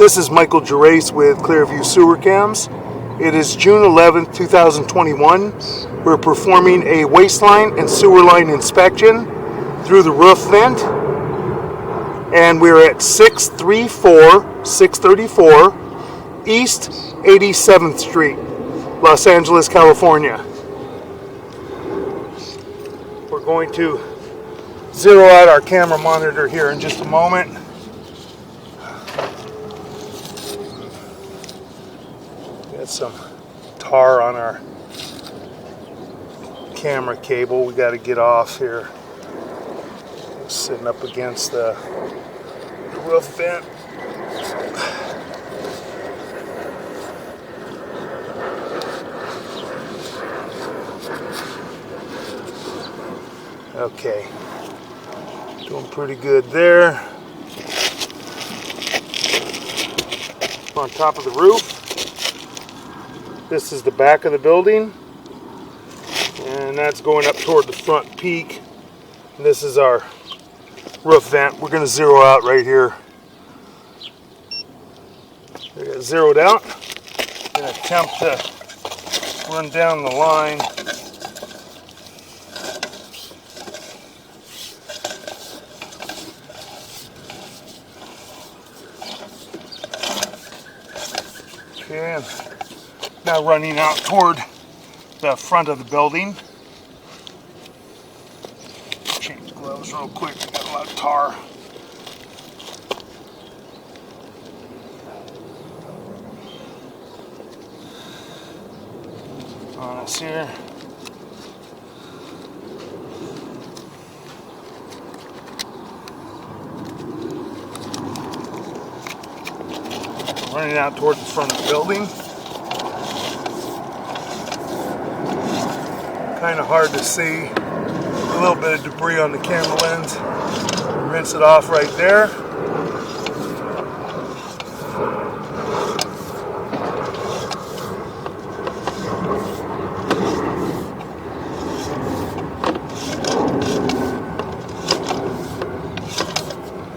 This is Michael Gerace with Clearview Sewer Cams. It is June 11th, 2021. We're performing a waistline and sewer line inspection through the roof vent. And we're at 634 East 87th Street, Los Angeles, California. We're going to zero out our camera monitor here in just a moment. Got some tar on our camera cable we got to get off here. It's sitting up against the roof vent. Okay, doing pretty good there. On top of the roof. This is the back of the building, and that's going up toward the front peak. And this is our roof vent. We're going to zero out right here. We got zeroed out. I'm going to attempt to run down the line. Okay. Now running out toward the front of the building. Change gloves real quick, got a lot of tar. On us here. Running out toward the front of the building. Kind of hard to see. A little bit of debris on the camera lens. Rinse it off right there.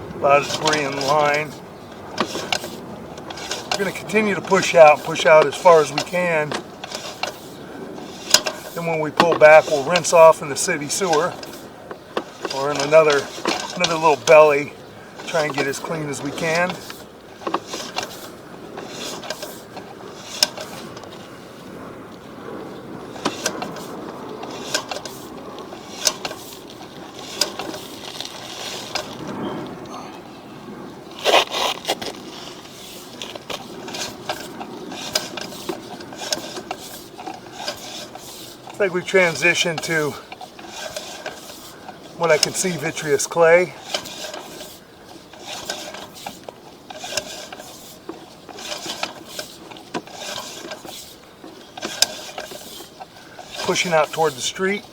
A lot of debris in the line. We're going to continue to push out as far as we can. Then when we pull back, we'll rinse off in the city sewer or in another little belly. Try and get as clean as we can. Looks like we transitioned to what I can see vitreous clay. Pushing out toward the street.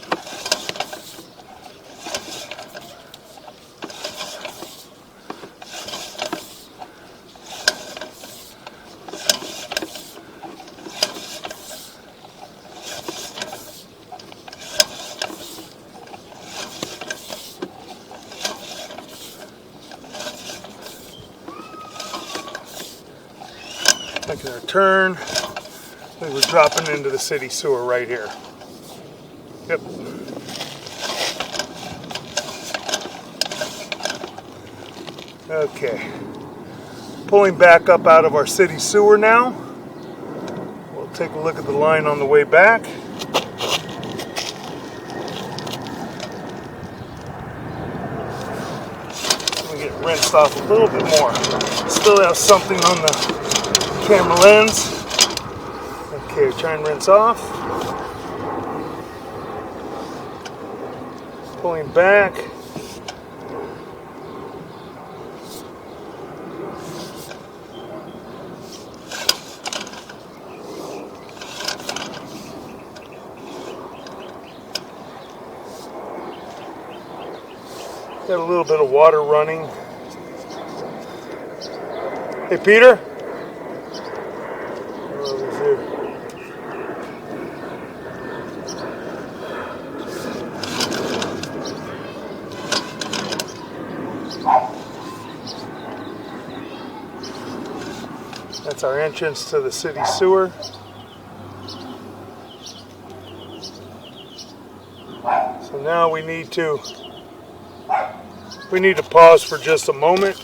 Making our turn. I think we're dropping into the city sewer right here. Yep. Okay. Pulling back up out of our city sewer now. We'll take a look at the line on the way back. We get rinsed off a little bit more. Still have something on the camera lens. Okay, try and rinse off. Pulling back. Got a little bit of water running. Hey, Peter? That's our entrance to the city sewer. So now we need to pause for just a moment.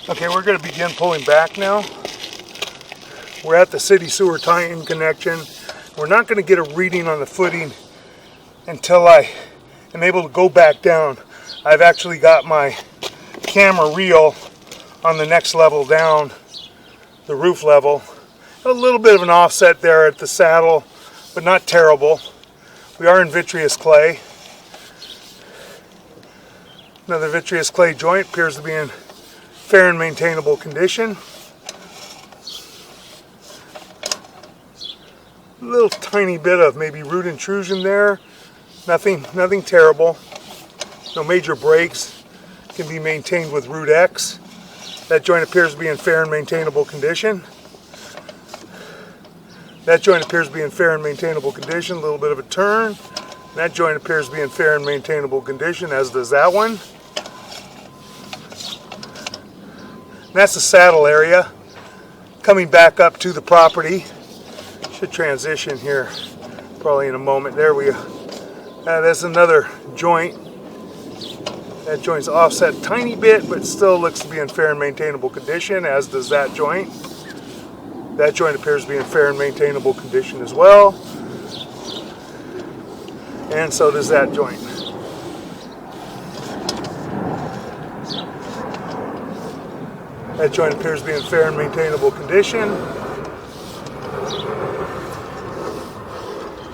Okay, we're going to begin pulling back now. We're at the city sewer tie-in connection. We're not going to get a reading on the footing until I am able to go back down. I've actually got my camera reel on the next level down, the roof level. A little bit of an offset there at the saddle, but not terrible. We are in vitreous clay. Another vitreous clay joint appears to be in fair and maintainable condition. A little tiny bit of maybe root intrusion there. Nothing terrible. No major breaks. Can be maintained with Root X. That joint appears to be in fair and maintainable condition. That joint appears to be in fair and maintainable condition. A little bit of a turn. That joint appears to be in fair and maintainable condition, as does that one. And that's the saddle area. Coming back up to the property. Should transition here probably in a moment. There we go. That's another joint. That joint's offset a tiny bit, but still looks to be in fair and maintainable condition, as does that joint. That joint appears to be in fair and maintainable condition as well. And so does that joint. That joint appears to be in fair and maintainable condition.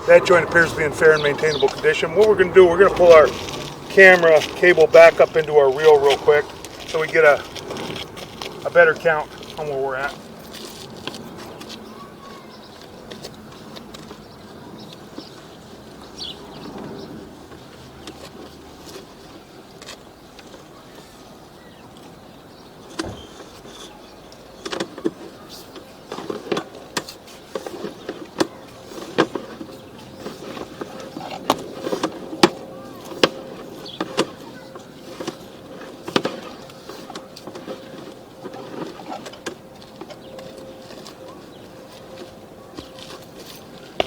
That joint appears to be in fair and maintainable condition. What we're going to do, we're going to pull our camera cable back up into our reel real quick so we get a better count on where we're at.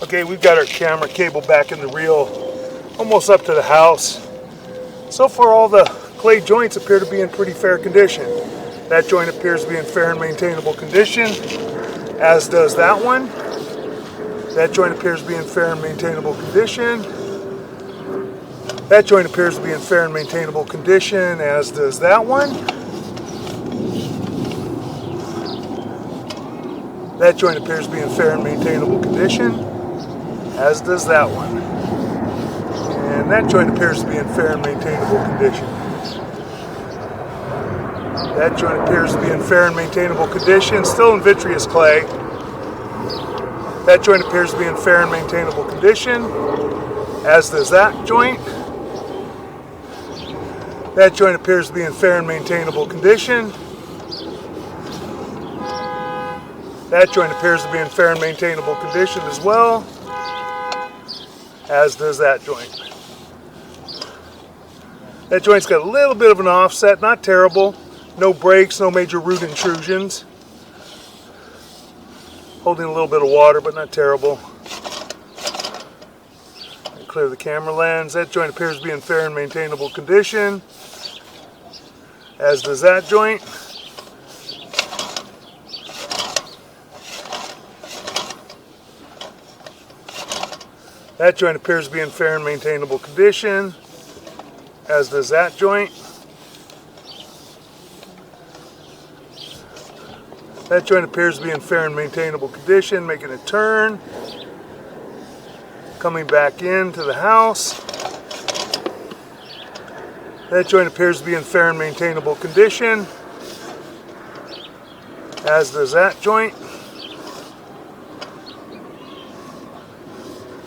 Okay, we've got our camera cable back in the reel, almost up to the house. So far, all the clay joints appear to be in pretty fair condition. That joint appears to be in fair and maintainable condition, as does that one. That joint appears to be in fair and maintainable condition. That joint appears to be in fair and maintainable condition, as does that one. That joint appears to be in fair and maintainable condition, as does that one. And that joint appears to be in fair and maintainable condition. That joint appears to be in fair and maintainable condition, still in vitreous clay. That joint appears to be in fair and maintainable condition, as does that joint. That joint appears to be in fair and maintainable condition. That joint appears to be in fair and maintainable condition as well, as does that joint. That joint's got a little bit of an offset, not terrible. No breaks, no major root intrusions. Holding a little bit of water, but not terrible. Clear the camera lens. That joint appears to be in fair and maintainable condition, as does that joint. That joint appears to be in fair and maintainable condition, as does that joint. That joint appears to be in fair and maintainable condition, making a turn, coming back into the house. That joint appears to be in fair and maintainable condition, as does that joint.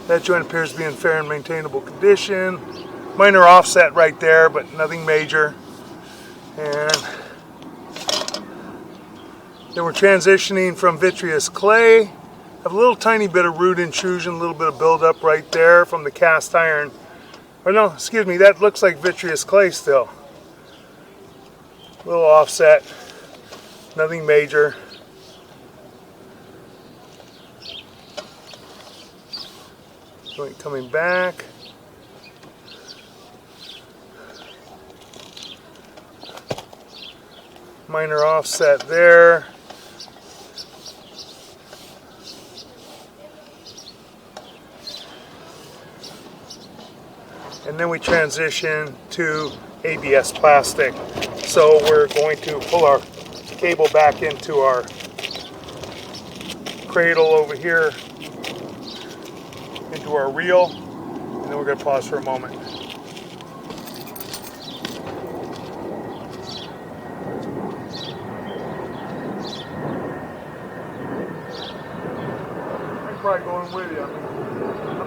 That joint appears to be in fair and maintainable condition. Minor offset right there, but nothing major. And then we're transitioning from vitreous clay. Have a little tiny bit of root intrusion, a little bit of buildup right there from the cast iron. Or no, excuse me, that looks like vitreous clay still. A little offset, nothing major. Joint coming back. Minor offset there. And then we transition to ABS plastic. So we're going to pull our cable back into our cradle over here, into our reel, and then we're going to pause for a moment.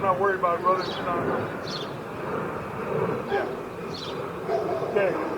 not worried about it, brother. Yeah. Okay.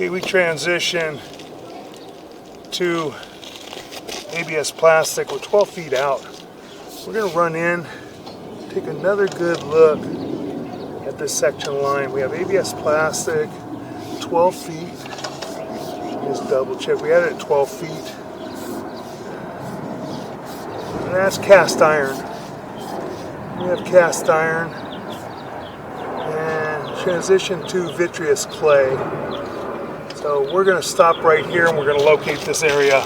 Okay, we transition to ABS plastic. We're 12 feet out. We're going to run in, take another good look at this section line. We have ABS plastic, 12 feet. Just double check. We had it at 12 feet. And that's cast iron. We have cast iron. And transition to vitreous clay. So we're going to stop right here and we're going to locate this area.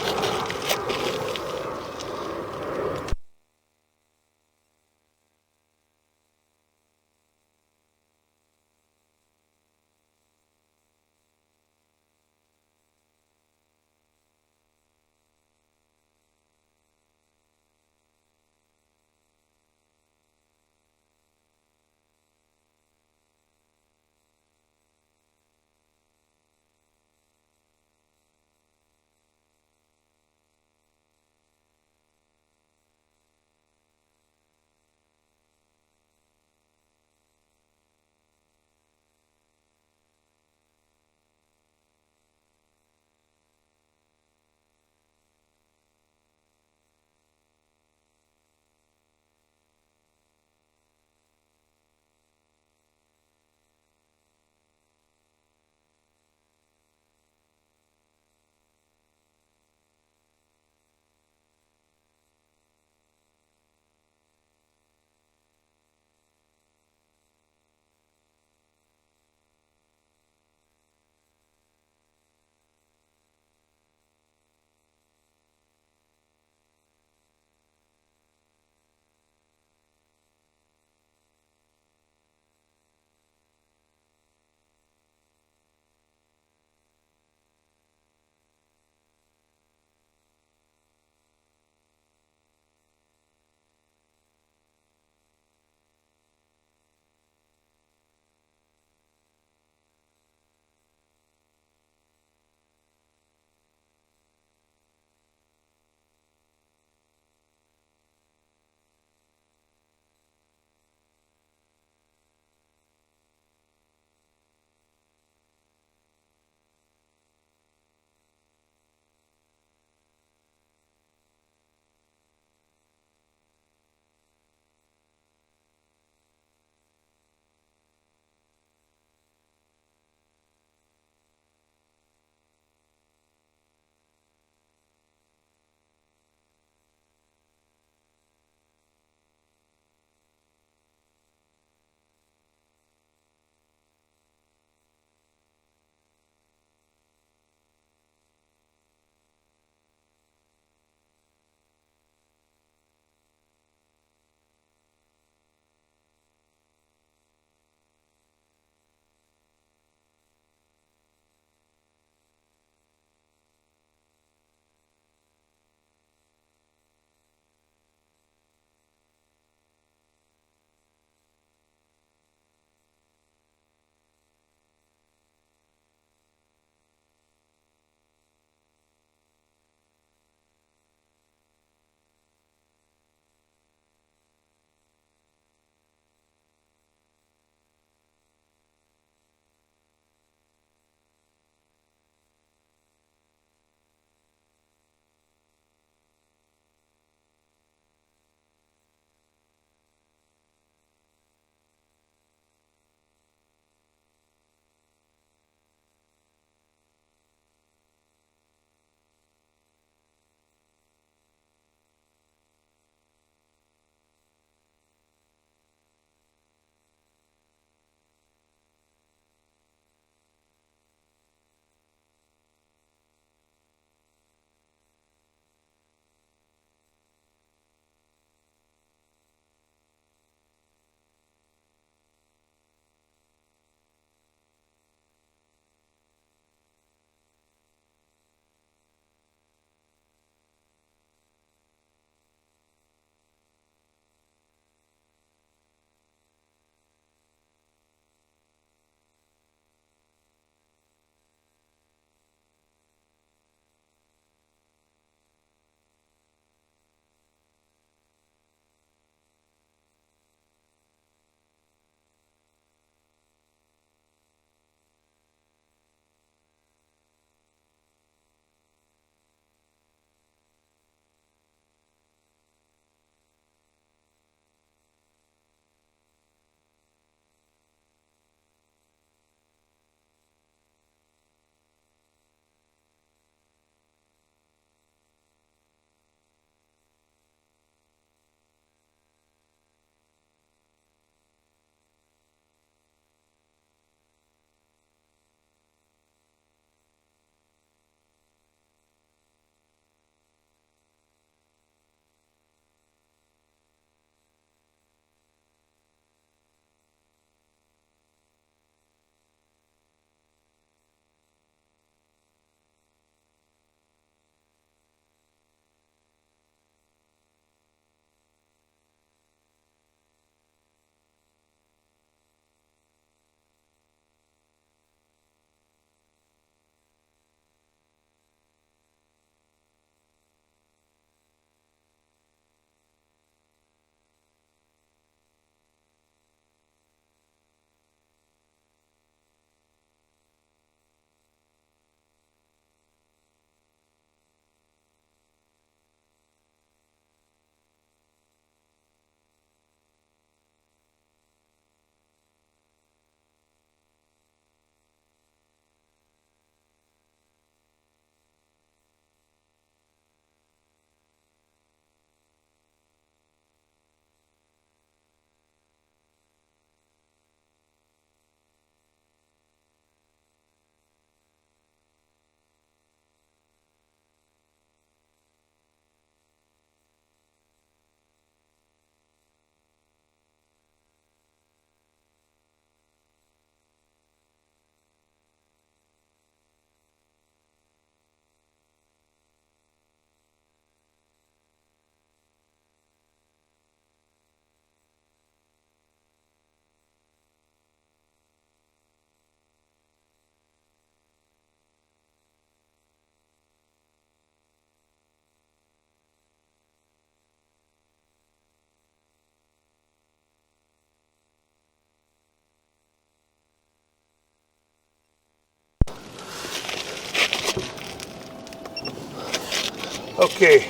Okay,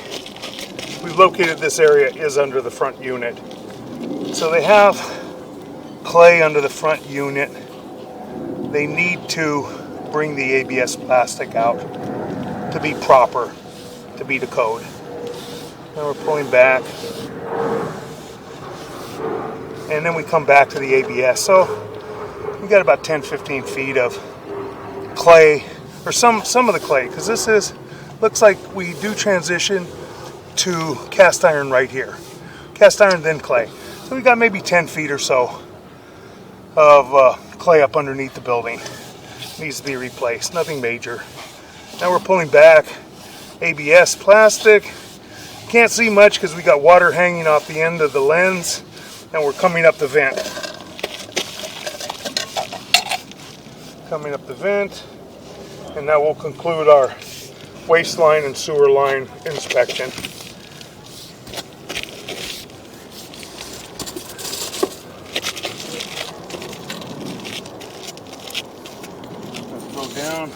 we've located this area is under the front unit. So they have clay under the front unit. They need to bring the ABS plastic out to be proper, to be the code. Now we're pulling back. And then we come back to the ABS. So we got about 10-15 feet of clay, or some of the clay, because this is, looks like we do transition to cast iron right here. Cast iron, then clay. So we got maybe 10 feet or so of clay up underneath the building. Needs to be replaced, nothing major. Now we're pulling back ABS plastic. Can't see much because we got water hanging off the end of the lens, and we're coming up the vent. Coming up the vent, and now we'll conclude our waste line and sewer line inspection. Let's go down.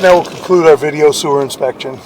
Now we'll conclude our video sewer inspection.